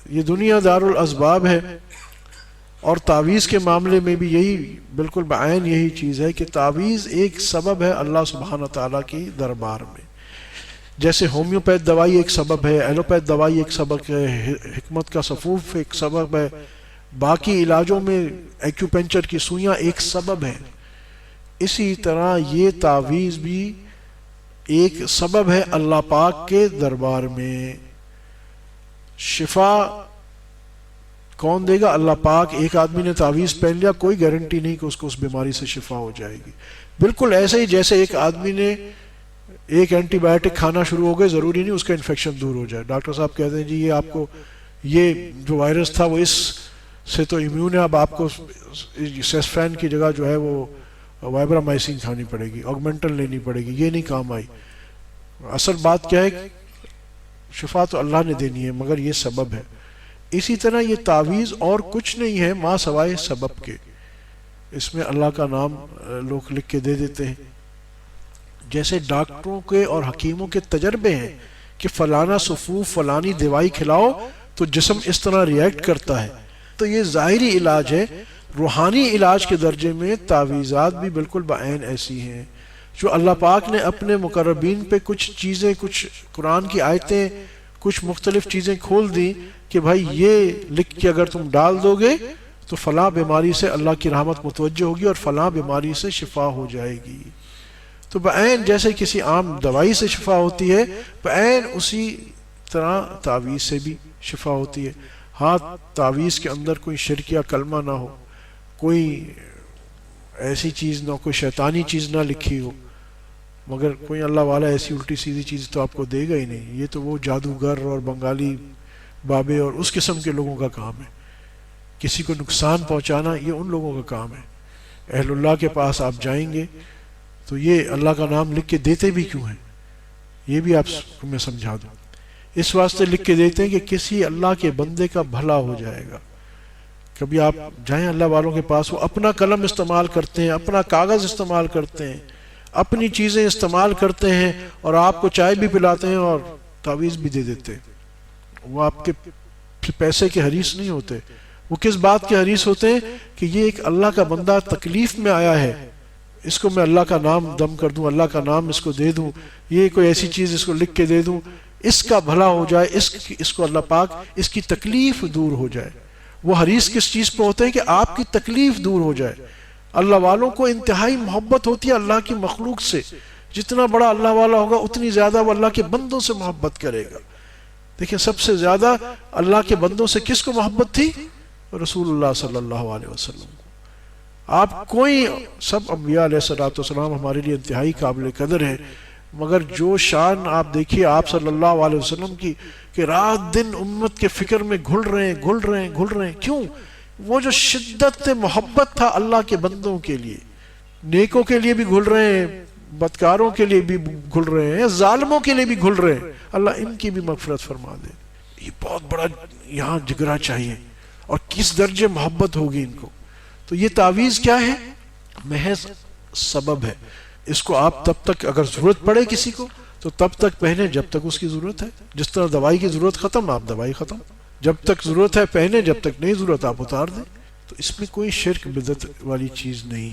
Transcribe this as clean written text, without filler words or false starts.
یہ دنیا دارالاسباب ہے، اور تعویذ کے معاملے میں بھی یہی بالکل بعین یہی چیز ہے کہ تعویذ ایک سبب ہے اللہ سبحانہ تعالیٰ کی دربار میں. جیسے ہومیوپیتھ دوائی ایک سبب ہے، ایلوپیتھ دوائی ایک سبب ہے، حکمت کا صفوف ایک سبب ہے، باقی علاجوں میں ایکوپنچر کی سوئیاں ایک سبب ہیں، اسی طرح یہ تعویذ بھی ایک سبب ہے اللہ پاک کے دربار میں. شفا کون دے گا؟ اللہ پاک. ایک آدمی نے تعویذ پہن لیا، کوئی گارنٹی نہیں کہ اس کو اس بیماری سے شفا ہو جائے گی. بالکل ایسے ہی جیسے ایک آدمی نے ایک اینٹی بائیوٹک کھانا شروع ہو گئے، ضروری نہیں اس کا انفیکشن دور ہو جائے. ڈاکٹر صاحب کہتے ہیں جی یہ آپ کو یہ جو وائرس تھا وہ اس سے تو امیون ہے، اب آپ کو سیسفین کی جگہ جو ہے وہ وائبرامائسین کھانی پڑے گی، آگمنٹن لینی پڑے گی. یہ نہیں کام آئی. اصل بات کیا ہے؟ شفا تو اللہ نے دینی ہے، مگر یہ سبب ہے. اسی طرح یہ تعویذ اور کچھ نہیں ہے ماں سوائے سبب کے. اس میں اللہ کا نام لوگ لکھ کے دے دیتے ہیں. جیسے ڈاکٹروں کے اور حکیموں کے تجربے ہیں کہ فلانا صفوف فلانی دوائی کھلاؤ تو جسم اس طرح ریئیکٹ کرتا ہے، تو یہ ظاہری علاج ہے. روحانی علاج کے درجے میں تعویذات بھی بالکل بعین ایسی ہیں جو اللہ پاک نے اپنے مقربین پہ کچھ چیزیں، کچھ قرآن کی آیتیں، کچھ مختلف چیزیں کھول دی کہ بھائی یہ لکھ کے اگر تم ڈال دو گے تو فلاں بیماری سے اللہ کی رحمت متوجہ ہوگی اور فلاں بیماری سے شفا ہو جائے گی. تو بعین جیسے کسی عام دوائی سے شفا ہوتی ہے، بعین اسی طرح تعویذ سے بھی شفا ہوتی ہے. ہاں تعویذ کے اندر کوئی شرک یا کلمہ نہ ہو، کوئی ایسی چیز نہ، کوئی شیطانی چیز نہ لکھی ہو، مگر کوئی اللہ والا ایسی الٹی سیدھی چیز تو آپ کو دے گا ہی نہیں. یہ تو وہ جادوگر اور بنگالی بابے اور اس قسم کے لوگوں کا کام ہے. کسی کو نقصان پہنچانا یہ ان لوگوں کا کام ہے. اہل اللہ کے پاس آپ جائیں گے تو یہ اللہ کا نام لکھ کے دیتے بھی کیوں ہیں؟ یہ بھی آپ کو میں سمجھا دوں. اس واسطے لکھ کے دیتے ہیں کہ کسی اللہ کے بندے کا بھلا ہو جائے گا. کبھی آپ جائیں اللہ والوں کے پاس، وہ اپنا قلم استعمال کرتے ہیں، اپنا کاغذ استعمال کرتے ہیں، اپنی چیزیں استعمال کرتے ہیں، اور آپ کو چائے بھی پلاتے ہیں اور تعویذ بھی دے دیتے ہیں. وہ آپ کے پیسے کے حریص نہیں ہوتے. وہ کس بات کے حریص ہوتے ہیں کہ یہ ایک اللہ کا بندہ تکلیف میں آیا ہے، اس کو میں اللہ کا نام دم کر دوں، اللہ کا نام اس کو دے دوں، یہ کوئی ایسی چیز اس کو لکھ کے دے دوں، اس کا بھلا ہو جائے، اس کو اللہ پاک اس کی تکلیف دور ہو جائے. وہ حریص کس چیز پہ ہوتے ہیں کہ آپ کی تکلیف دور ہو جائے. اللہ والوں کو انتہائی محبت ہوتی ہے اللہ کی مخلوق سے. جتنا بڑا اللہ والا ہوگا اتنی زیادہ وہ اللہ کے بندوں سے محبت کرے گا. دیکھیں سب سے زیادہ اللہ کے بندوں سے کس کو محبت تھی؟ رسول اللہ صلی اللہ علیہ وسلم کو. آپ کوئی سب انبیاء علیہ السلام ہمارے لیے انتہائی قابل قدر ہیں، مگر جو شان آپ دیکھیے آپ صلی اللہ علیہ وسلم کی کہ رات دن امت کے فکر میں گھل رہے ہیں. کیوں؟ وہ جو شدت محبت تھا اللہ کے بندوں کے لیے، نیکوں کے لیے بھی گھل رہے ہیں، بدکاروں کے لیے بھی گھل رہے ہیں، ظالموں کے لیے بھی گھل رہے ہیں. اللہ ان کی بھی مغفرت فرما دے. یہ بہت بڑا یہاں جگرا چاہیے، اور کس درجے محبت ہوگی ان کو. تو یہ تعویذ کیا ہے؟ محض سبب ہے. اس کو آپ تب تک اگر ضرورت پڑے کسی کو تو تب تک پہنے جب تک اس کی ضرورت ہے. جس طرح دوائی کی ضرورت ختم، آپ دوائی ختم. جب تک ضرورت ہے پہنے، جب تک نہیں ضرورت آپ اتار دیں. تو اس میں کوئی شرک بدعت والی چیز نہیں ہے.